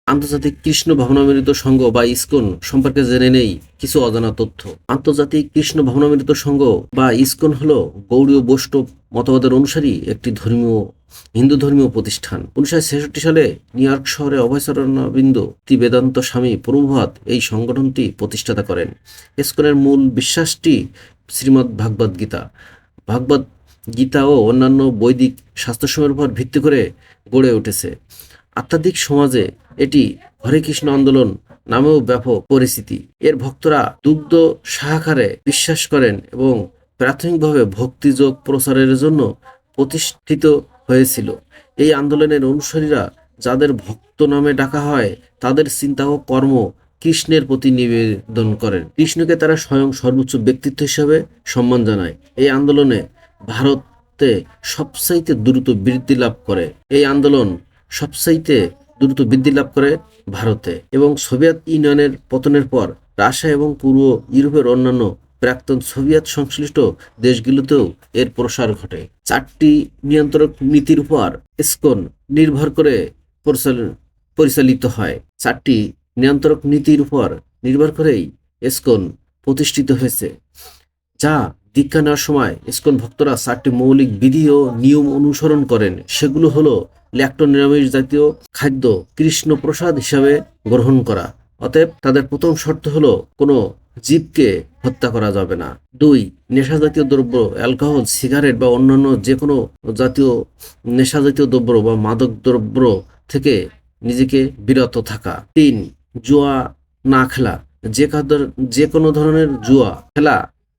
আন্তর্জাতিক কৃষ্ণ ভাবনামৃত সংঘ বা ইসকন সম্পর্কে জেনে নেই কিছু অজানা তথ্য। আন্তর্জাতিক কৃষ্ণ ভাবনামৃত সংঘ বা ইসকন হল গৌড়ীয় বৈষ্ণব মতবাদের অনুসারী একটি হিন্দু ধর্মীয় প্রতিষ্ঠান। 1966 সালে নিউ ইয়র্ক শহরে অভয়চরণারবিন্দ বেদান্ত স্বামী প্রভুপাদ এই সংগঠনটি প্রতিষ্ঠাতা করেন। ইসকনের মূল বিশ্বাসটি শ্রীমদ্ ভাগবত গীতা, ভাগবত গীতা ও অন্যান্য বৈদিক শাস্ত্রসমূহের উপর ভিত্তি করে গড়ে উঠেছে। আধ্যাত্মিক সমাজে এটি হরে কৃষ্ণ আন্দোলন নামেও ব্যাপক পরিচিতি। এর ভক্তরা দুগ্ধ সাহাকারে বিশ্বাস করেন এবং প্রাথমিকভাবে ভক্তিযোগ প্রচারের জন্য প্রতিষ্ঠিত হয়েছিল। এই আন্দোলনের অনুসারীরা, যাদের ভক্ত নামে ডাকা হয়, তাদের চিন্তা ও কর্ম কৃষ্ণের প্রতি নিবেদন করেন। কৃষ্ণকে তারা স্বয়ং সর্বোচ্চ ব্যক্তিত্ব হিসাবে সম্মান জানায়। এই আন্দোলনে ভারতে সবচাইতে দ্রুত বৃদ্ধি লাভ করে। ভারতে এবং সোভিয়েত ইউনিয়নের পতনের পর রাশিয়া এবং পূর্ব ইউরোপের অন্যান্য প্রাক্তন সোভিয়েত সংশ্লিষ্ট দেশগুলোতেও এর প্রসার ঘটে। 4টি নিয়ন্ত্রক নীতির উপর ইসকন নির্ভর করে পরিচালিত হয়। 4টি নিয়ন্ত্রক নীতির উপর নির্ভর করেই ইসকন প্রতিষ্ঠিত হয়েছে, যা দীক্ষা নেওয়ার সময় ইসকন ভক্তরা 4টি মৌলিক বিধি ও নিয়ম অনুসরণ করেন। সেগুলো হলো ল্যাক্টো নিরামিষ জাতীয় খাদ্য কৃষ্ণ প্রসাদ হিসাবে গ্রহণ করা। অতএব তাদের প্রথম শর্ত হলো কোনো জীবকে হত্যা করা যাবে না। 2. নেশা জাতীয় দ্রব্য, অ্যালকোহল, সিগারেট বা অন্যান্য যে কোনো জাতীয় নেশা জাতীয় দ্রব্য বা মাদক দ্রব্য থেকে নিজেকে বিরত থাকা। 3. জুয়া না খেলা, যে কোনো ধরনের জুয়া খেলা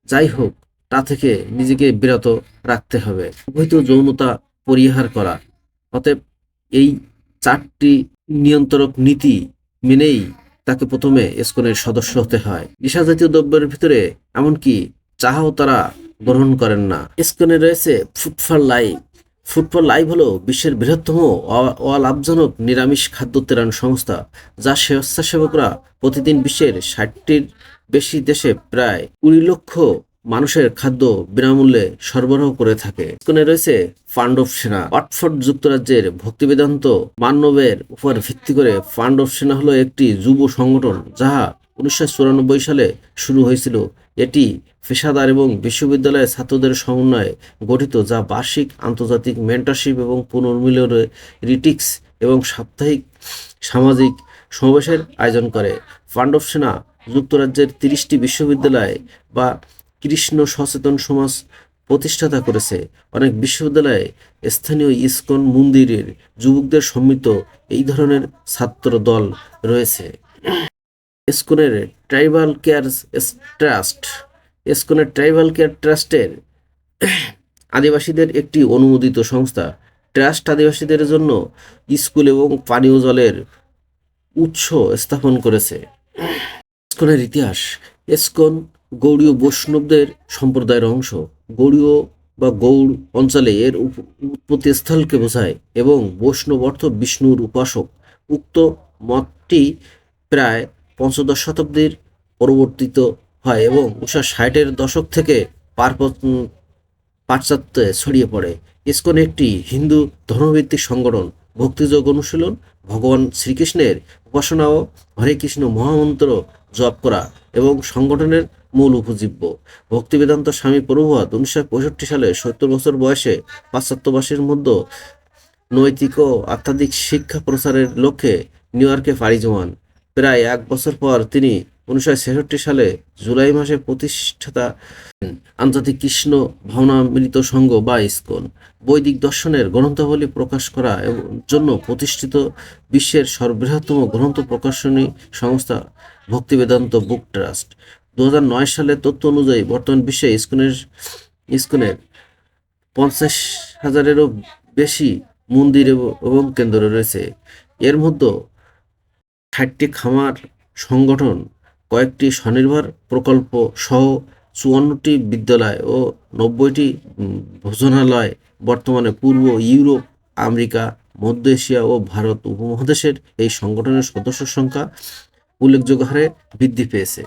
যাই হোক তা থেকে নিজেকে বিরত রাখতে হবে। অবৈধ যৌনতা পরিহার করা। অতএব এই 4টি নিয়ন্ত্রক নীতি মেনেই তাকে প্রথমে ইসকনের সদস্য হতে হয়। নেশা জাতীয় দ্রব্যের ভিতরে এমনকি চাহাও তারা গ্রহণ করেন না। ইসকনে রয়েছে food for life. Food for life হলো বিশ্বের বৃহত্তম অলাভজনক নিরামিষ খাদ্য ত্রাণ সংস্থা, যা স্বেচ্ছাসেবকরা প্রতিদিন বিশ্বের 60টির বেশি দেশে প্রায় 20 লক্ষ মানুষের খাদ্য বিনামূল্যে সরবরাহ করে থাকে। ইসকনে রয়েছে ফান্ড অফ সেনা। অক্সফোর্ড যুক্তরাজ্যের ভক্তিবেদান্ত মান্যবের উপর ভিত্তি করে ফান্ড অফ সেনা হলো একটি যুব সংগঠন যাহা 1994 সালে শুরু হয়েছিল। এটি পেশাদার এবং বিশ্ববিদ্যালয়ের ছাত্রদের সমন্বয়ে গঠিত, যা বার্ষিক আন্তর্জাতিক মেন্টরশিপ এবং পুনর্মিলন রিট্রিটস এবং সাপ্তাহিক সামাজিক সমাবেশের আয়োজন করে। ফান্ড অফ সেনা যুক্তরাজ্যের 30টি বিশ্ববিদ্যালয় বা কৃষ্ণ সচেতন সমাজ প্রতিষ্ঠাতা করেছে। অনেক বিশ্ববিদ্যালয়ে স্থানীয় ইসকন মন্দিরের যুবকদের সম্মিলিত এই ধরনের ছাত্র দল রয়েছে। ইসকনের ট্রাইবাল কেয়ার ট্রাস্ট। ইসকনের ট্রাইবাল কেয়ার ট্রাস্টের আদিবাসীদের একটি অনুমোদিত সংস্থা। ট্রাস্ট আদিবাসীদের জন্য স্কুল এবং পানীয় জলের উৎস স্থাপন করেছে। ইসকনের ইতিহাস। ইসকন গৌড়ীয় বৈষ্ণবদের সম্প্রদায়ের অংশ। গৌড়ীয় বা গৌড় অঞ্চলে এর উৎপত্তি স্থলকে বোঝায় এবং বৈষ্ণব অর্থ বিষ্ণুর উপাসক। উক্ত মতটি প্রায় 15 শতাব্দীর পরিবর্তিত হয় এবং 1960-এর দশক থেকে পাশ্চাত্যে ছড়িয়ে পড়ে। ইসকন একটি হিন্দু ধর্মভিত্তিক সংগঠন। ভক্তিযোগ অনুশীলন, ভগবান শ্রীকৃষ্ণের উপাসনা ও হরে কৃষ্ণ মহামন্ত্র জপ করা এবং সংগঠনের মূল উপজীব্য। ভক্তিবেদান্ত স্বামী প্রভুপাদ 1965 সালে 70 বছর বয়সে পাশ্চাত্যবাসীর মধ্যে নৈতিক ও আধ্যাত্মিক শিক্ষা প্রচারের লক্ষ্যে নিউ ইয়র্কে পাড়ি জমান। প্রায় 1 বছর পর তিনি 1966 সালে জুলাই মাসে প্রতিষ্ঠাতা আন্তর্জাতিক কৃষ্ণ ভাবনামৃত সংঘ বা ইসকন বৈদিক দর্শনের গ্রন্থাবলী প্রকাশ করা জন্য প্রতিষ্ঠিত বিশ্বের সর্ববৃহত্তম গ্রন্থ প্রকাশনী সংস্থা ভক্তিবেদান্ত বুক ট্রাস্ট। 2009 সালের তথ্য অনুযায়ী বর্তমান বিশ্বে ইসকনের 50,000-এরও বেশি মন্দির এবং কেন্দ্র রয়েছে। এর মধ্যে 60টি খামার সংগঠন, কয়েকটি স্বনির্ভর প্রকল্প সহ 54টি বিদ্যালয় ও 90টি ভোজনালয় বর্তমানে পূর্ব ইউরোপ, আমেরিকা, মধ্য এশিয়া ও ভারত উপমহাদেশের এই সংগঠনের সদস্য সংখ্যা উল্লেখযোগ্য হারে বৃদ্ধি পেয়েছে।